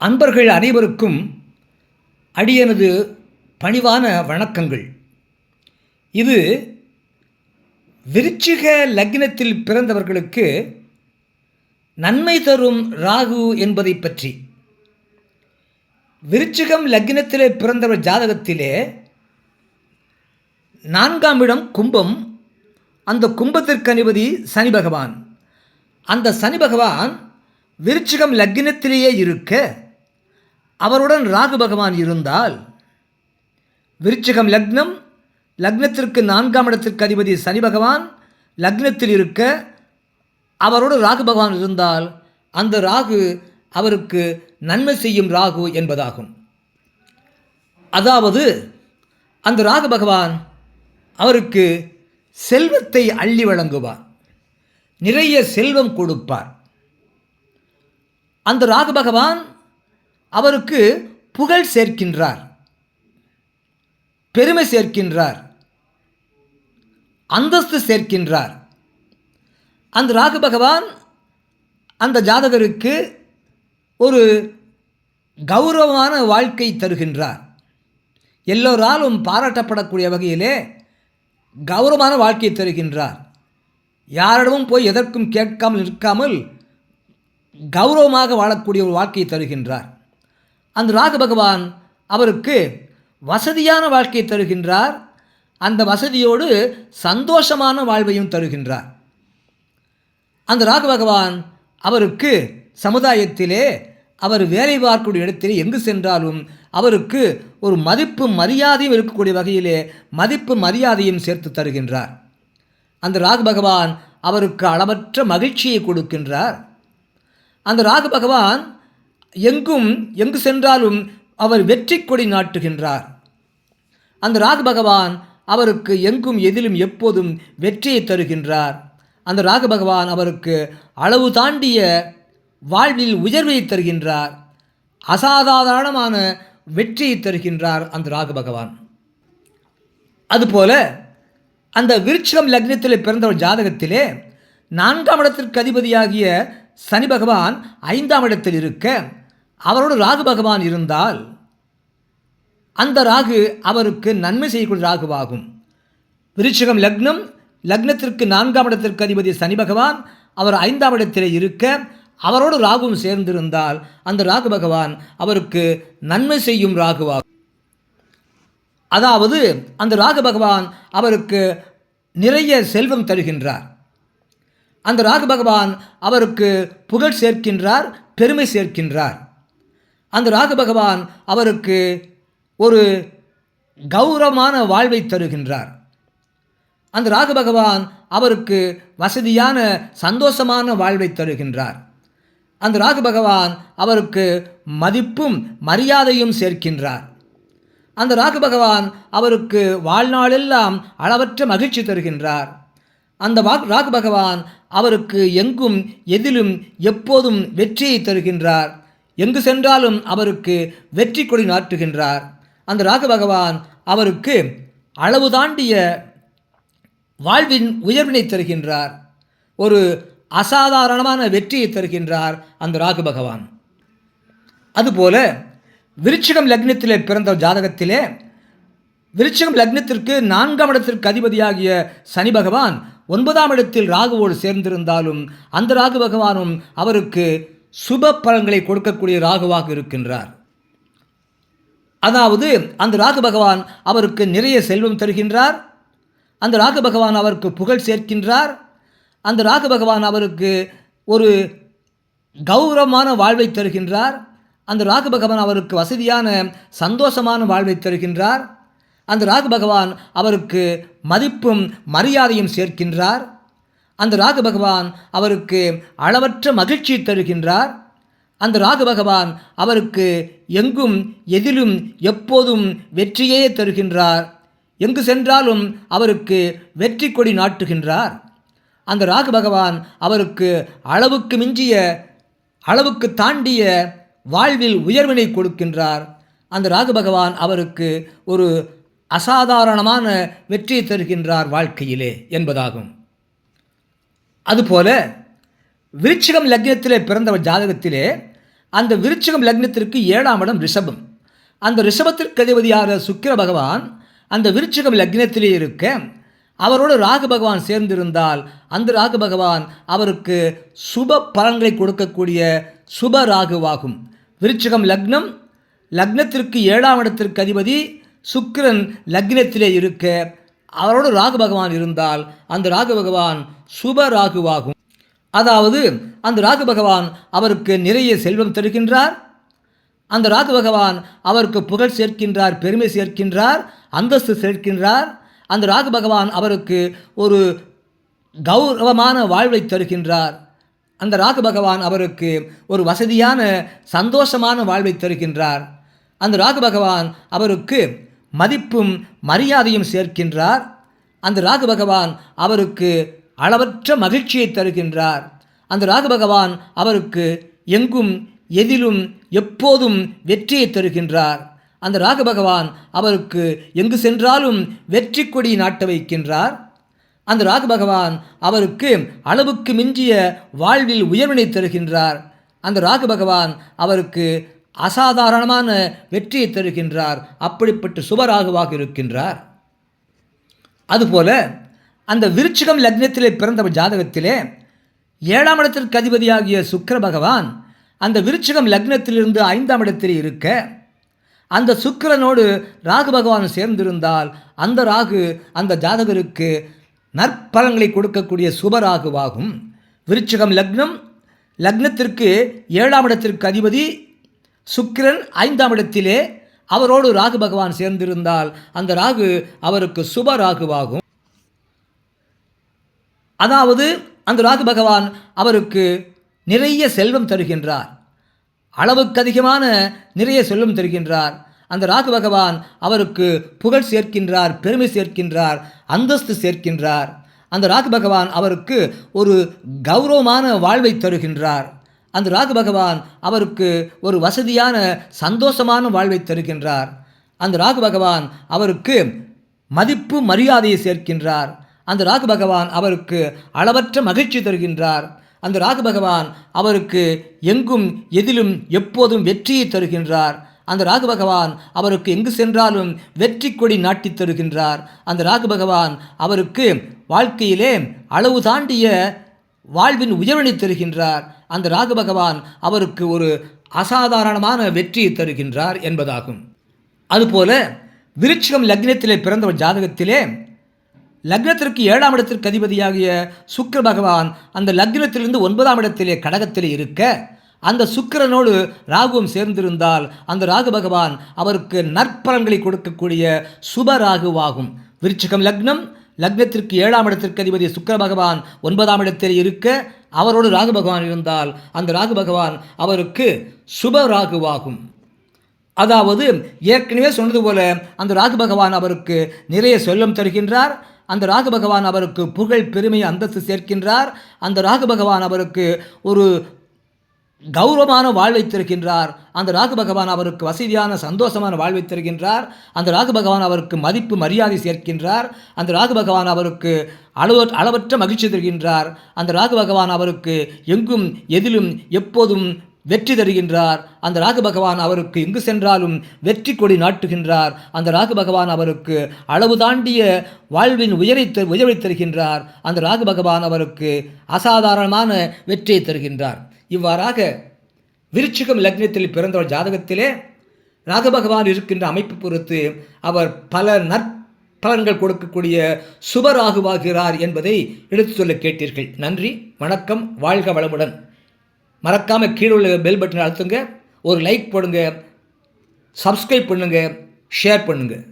அன்பர்கள் அனைவருக்கும் அடியனது பணிவான வணக்கங்கள். இது விருச்சிக லக்னத்தில் பிறந்தவர்களுக்கு நன்மை தரும் ராகு என்பதை பற்றி. விருச்சிகம் லக்னத்திலே பிறந்தவர் ஜாதகத்திலே 4ஆம் இடம் கும்பம். அந்த கும்பத்திற்கு அதிபதி சனி பகவான். அந்த சனி பகவான் விருச்சிகம் லக்னத்திலேயே இருக்க அவருடன் ராகு பகவான் இருந்தால், விருச்சிகம் லக்னம், லக்னத்திற்கு 4ஆம் இடத்திற்கு அதிபதி சனி பகவான் லக்னத்தில் இருக்க அவரோடு ராகு பகவான் இருந்தால், அந்த ராகு அவருக்கு நன்மை செய்யும் ராகு என்பதாகும். அதாவது அந்த ராகு பகவான் அவருக்கு செல்வத்தை அள்ளி வழங்குவார், நிறைய செல்வம் கொடுப்பார். அந்த ராகு பகவான் அவருக்கு புகழ் சேர்க்கின்றார், பெருமை சேர்க்கின்றார், அந்தஸ்து சேர்க்கின்றார். அந்த ராகு பகவான் அந்த ஜாதகருக்கு ஒரு கௌரவமான வாழ்க்கை தருகின்றார். எல்லோராலும் பாராட்டப்படக்கூடிய வகையிலே கௌரவமான வாழ்க்கை தருகின்றார். யாரிடமும் போய் எதற்கும் கேட்காமல் இருக்காமல் கௌரவமாக வாழக்கூடிய ஒரு வாழ்க்கையை தருகின்றார். அந்த ராகு பகவான் அவருக்கு வசதியான வாழ்க்கையை தருகின்றார். அந்த வசதியோடு சந்தோஷமான வாழ்வையும் தருகின்றார். அந்த ராகு பகவான் அவருக்கு சமுதாயத்திலே அவர் வேலை பார்க்கக்கூடிய இடத்திலே எங்கு சென்றாலும் அவருக்கு ஒரு மதிப்பு மரியாதையும் இருக்கக்கூடிய வகையிலே மதிப்பு மரியாதையும் சேர்த்து தருகின்றார். அந்த ராகு பகவான் அவருக்கு அளவற்ற மகிழ்ச்சியை கொடுக்கின்றார். அந்த ராகு பகவான் எங்கு சென்றாலும் அவர் வெற்றி கொடி நாட்டுகின்றார். அந்த ராகு பகவான் அவருக்கு எங்கும் எதிலும் எப்போதும் வெற்றியை தருகின்றார். அந்த ராகு பகவான் அவருக்கு அளவு தாண்டிய வாழ்வில் உயர்வை தருகின்றார், அசாதாரணமான வெற்றியை தருகின்றார் அந்த ராகு பகவான். அதுபோல அந்த விருச்சிகம் லக்னத்தில் பிறந்தவர் ஜாதகத்திலே 4ஆம் இடத்திற்கு அதிபதியாகிய சனி பகவான் 5ஆம் இடத்தில் இருக்க அவரோடு ராகு பகவான் இருந்தால், அந்த ராகு அவருக்கு நன்மை செய்யக்கூடிய ராகுவாகும். விருச்சிகம் லக்னம், லக்னத்திற்கு 4ஆம் இடத்திற்கு அதிபதி சனி பகவான் அவர் 5ஆம் இடத்திலே இருக்க அவரோடு ராகுவும் சேர்ந்திருந்தால், அந்த ராகு பகவான் அவருக்கு நன்மை செய்யும் ராகுவாகும். அதாவது அந்த ராகு பகவான் அவருக்கு நிறைய செல்வம் தருகின்றார். அந்த ராகு பகவான் அவருக்கு புகழ் சேர்க்கின்றார், பெருமை சேர்க்கின்றார். அந்த ராகு பகவான் அவருக்கு ஒரு கௌரவமான வாழ்வை தருகின்றார். அந்த ராகு பகவான் அவருக்கு வசதியான சந்தோஷமான வாழ்வை தருகின்றார். அந்த ராகு பகவான் அவருக்கு மதிப்பும் மரியாதையும் சேர்க்கின்றார். அந்த ராகு பகவான் அவருக்கு வாழ்நாளெல்லாம் அளவற்ற மகிழ்ச்சி தருகின்றார். அந்த ராகு பகவான் அவருக்கு எங்கும் எதிலும் எப்போதும் வெற்றியை தருகின்றார். எங்கு சென்றாலும் அவருக்கு வெற்றி கொடி நாட்டுகின்றார். அந்த ராகு பகவான் அவருக்கு அளவு தாண்டிய வாழ்வின் உயர்வினை தருகின்றார், ஒரு அசாதாரணமான வெற்றியை தருகின்றார் அந்த ராகு பகவான். அதுபோல விருச்சிகம் லக்னத்திலே பிறந்த ஜாதகத்திலே விருச்சிகம் லக்னத்திற்கு 4ஆம் இடத்திற்கு அதிபதியாகிய சனி பகவான் 9ஆம் இடத்தில் ராகுவோடு சேர்ந்திருந்தாலும், அந்த ராகு பகவானும் அவருக்கு சுப பலன்களை கொடுக்கக்கூடிய ராகுவாக இருக்கின்றார். அதாவது அந்த ராகு பகவான் அவருக்கு நிறைய செல்வம் தருகின்றார். அந்த ராகு பகவான் அவருக்கு புகழ் சேர்க்கின்றார். அந்த ராகு பகவான் அவருக்கு ஒரு கௌரவமான வாழ்வை தருகின்றார். அந்த ராகு பகவான் அவருக்கு வசதியான சந்தோஷமான வாழ்வை தருகின்றார். அந்த ராகு பகவான் அவருக்கு மதிப்பும் மரியாதையும் சேர்க்கின்றார். அந்த ராகு பகவான் அவருக்கு அளவற்ற மகிழ்ச்சி தருகின்றார். அந்த ராகு பகவான் அவருக்கு எங்கும் எதிலும் எப்போதும் வெற்றியே தருகின்றார். எங்கு சென்றாலும் அவருக்கு வெற்றி கொடி நாட்டுகின்றார். அந்த ராகு பகவான் அவருக்கு அளவுக்கு மிஞ்சிய, அளவுக்கு தாண்டிய வாழ்வில் உயர்வினை கொடுக்கின்றார். அந்த ராகு பகவான் அவருக்கு ஒரு அசாதாரணமான வெற்றியை தருகின்றார் வாழ்க்கையிலே என்பதாகும். அதுபோல விருச்சிகம் லக்னத்திலே பிறந்தவர் ஜாதகத்திலே அந்த விருச்சிகம் லக்னத்திற்கு 7ஆம் இடம் ரிஷபம். அந்த ரிஷபத்திற்கு அதிபதியான சுக்கிர பகவான் அந்த விருச்சிகம் லக்னத்திலே இருக்க அவரோடு ராகு பகவான் சேர்ந்திருந்தால் அந்த ராகு பகவான் அவருக்கு சுப பலன்களை கொடுக்கக்கூடிய சுப ராகுவாகும். விருச்சிகம் லக்னம், லக்னத்திற்கு 7ஆம் இடத்திற்கு அதிபதி சுக்கிரன் லக்னத்திலே இருக்க அவரோடு ராகு பகவான் இருந்தால் அந்த ராகு பகவான் சுப ராகுவாகும். அதாவது அந்த ராகு பகவான் அவருக்கு நிறைய செல்வம் தருகின்றார். அந்த ராகு பகவான் அவருக்கு புகழ் சேர்க்கின்றார், பெருமை சேர்க்கின்றார், அந்தஸ்து சேர்க்கின்றார். அந்த ராகு பகவான் அவருக்கு ஒரு கௌரவமான வாழ்வை தருகின்றார். அந்த ராகு பகவான் அவருக்கு ஒரு வசதியான சந்தோஷமான வாழ்வை தருகின்றார். அந்த ராகு பகவான் அவருக்கு மதிப்பும் மரியாதையும் சேர்க்கின்றார். அந்த ராகு பகவான் அவருக்கு அளவற்ற மகிழ்ச்சியை தருகின்றார். அந்த ராகு பகவான் அவருக்கு எங்கும் எதிலும் எப்போதும் வெற்றியை தருகின்றார். அந்த ராகு பகவான் அவருக்கு எங்கு சென்றாலும் வெற்றி கொடி நாட்ட வைக்கின்றார். அந்த ராகு பகவான் அவருக்கு அளவுக்கு மிஞ்சிய வாழ்வில் உயர்வினை தருகின்றார். அந்த ராகு பகவான் அவருக்கு அசாதாரணமான வெற்றியை தருகின்றார். அப்படிப்பட்ட சுபராகுவாக இருக்கின்றார். அதுபோல அந்த விருச்சிகம் லக்னத்திலே பிறந்த ஜாதகத்திலே 7ஆம் இடத்திற்கு அதிபதியாகிய சுக்கிர பகவான் அந்த விருச்சிகம் லக்னத்திலிருந்து 5ஆம் இடத்தில் இருக்க அந்த சுக்கிரனோடு ராகு பகவான் சேர்ந்திருந்தால் அந்த ராகு அந்த ஜாதகருக்கு நற்பலன்களை கொடுக்கக்கூடிய சுபராகுவாகும். விருச்சிகம் லக்னம், லக்னத்திற்கு 7ஆம் இடத்திற்கு அதிபதி சுக்கிரன் 5ஆம் இடத்திலே அவரோடு ராகு பகவான் சேர்ந்திருந்தால் அந்த ராகு அவருக்கு சுப ராகுவாகும். அதாவது அந்த ராகு பகவான் அவருக்கு நிறைய செல்வம் தருகின்றார். அளவுக்கு அதிகமான நிறைய செல்வம் தருகின்றார். அந்த ராகு பகவான் அவருக்கு புகழ் சேர்க்கின்றார், பெருமை சேர்க்கின்றார், அந்தஸ்து சேர்க்கின்றார். அந்த ராகு பகவான் அவருக்கு ஒரு கௌரவமான வாழ்வை தருகின்றார். அந்த ராகு பகவான் அவருக்கு ஒரு வசதியான சந்தோஷமான வாழ்வை தருகின்றார். அந்த ராகு பகவான் அவருக்கு மதிப்பு மரியாதையை சேர்க்கின்றார். அந்த ராகு பகவான் அவருக்கு அளவற்ற மகிழ்ச்சி தருகின்றார். அந்த ராகு பகவான் அவருக்கு எங்கும் எதிலும் எப்போதும் வெற்றியை தருகின்றார். அந்த ராகு பகவான் அவருக்கு எங்கு சென்றாலும் வெற்றி கொடி நாட்டி தருகின்றார். அந்த ராகு பகவான் அவருக்கு வாழ்க்கையிலே அளவு தாண்டிய வாழ்வின் உயர்வினை தருகின்றார். அந்த ராகு பகவான் அவருக்கு ஒரு அசாதாரணமான வெற்றியை தருகின்றார் என்பதாகும். அதுபோல விருச்சிகம் லக்னத்திலே பிறந்த ஒரு ஜாதகத்திலே லக்னத்திற்கு 7ஆம் இடத்திற்கு அதிபதியாகிய சுக்கிர பகவான் அந்த லக்னத்திலிருந்து 9ஆம் இடத்திலே கடகத்திலே இருக்க அந்த சுக்கிரனோடு ராகுவும் சேர்ந்திருந்தால் அந்த ராகு பகவான் அவருக்கு நற்பலன்களை கொடுக்கக்கூடிய சுப ராகுவாகும். விருச்சிகம் லக்னம், லக்னத்திற்கு 7ஆம் இடத்திற்கு அதிபதி சுக்கிர பகவான் 9ஆம் இடத்தில் இருக்க அவரோடு ராகு பகவான் இருந்தால் அந்த ராகு பகவான் அவருக்கு சுப ராகுவாகும். அதாவது ஏற்கனவே சொன்னது போல அந்த ராகு பகவான் அவருக்கு நிறைய செல்வம் தருகின்றார். அந்த ராகு பகவான் அவருக்கு புகழ், பெருமை, அந்தஸ்து சேர்க்கின்றார். அந்த ராகு பகவான் அவருக்கு ஒரு கௌரவமான வாழ்வை தருகின்றார். அந்த ராகு பகவான் அவருக்கு வசதியான சந்தோஷமான வாழ்வை தருகின்றார். அந்த ராகு பகவான் அவருக்கு மதிப்பு மரியாதை சேர்க்கின்றார். அந்த ராகு பகவான் அவருக்கு அளவற்ற மகிழ்ச்சி தருகின்றார். அந்த ராகு பகவான் அவருக்கு எங்கும் எதிலும் எப்போதும் வெற்றி தருகின்றார். அந்த ராகு பகவான் அவருக்கு எங்கு சென்றாலும் வெற்றி கொடி நாட்டுகின்றார். அந்த ராகு பகவான் அவருக்கு அளவு தாண்டிய வாழ்வின் உயர்வை தருகின்றார். அந்த ராகு பகவான் அவருக்கு அசாதாரணமான வெற்றியை தருகின்றார். இவ்வாறாக விருச்சிகம் லக்னத்தில் பிறந்த ஒரு ஜாதகத்திலே ராகு பகவான் இருக்கின்ற அமைப்பு பொறுத்து அவர் பல நற்பலன்கள் கொடுக்கக்கூடிய சுபராகுவாகிறார் என்பதை எடுத்து சொல்ல கேட்டீர்கள். நன்றி, வணக்கம், வாழ்க வளமுடன். மறக்காமல் கீழே உள்ள பெல் பட்டனை அழுத்துங்க, ஒரு லைக் போடுங்க, சப்ஸ்கிரைப் பண்ணுங்கள், ஷேர் பண்ணுங்கள்.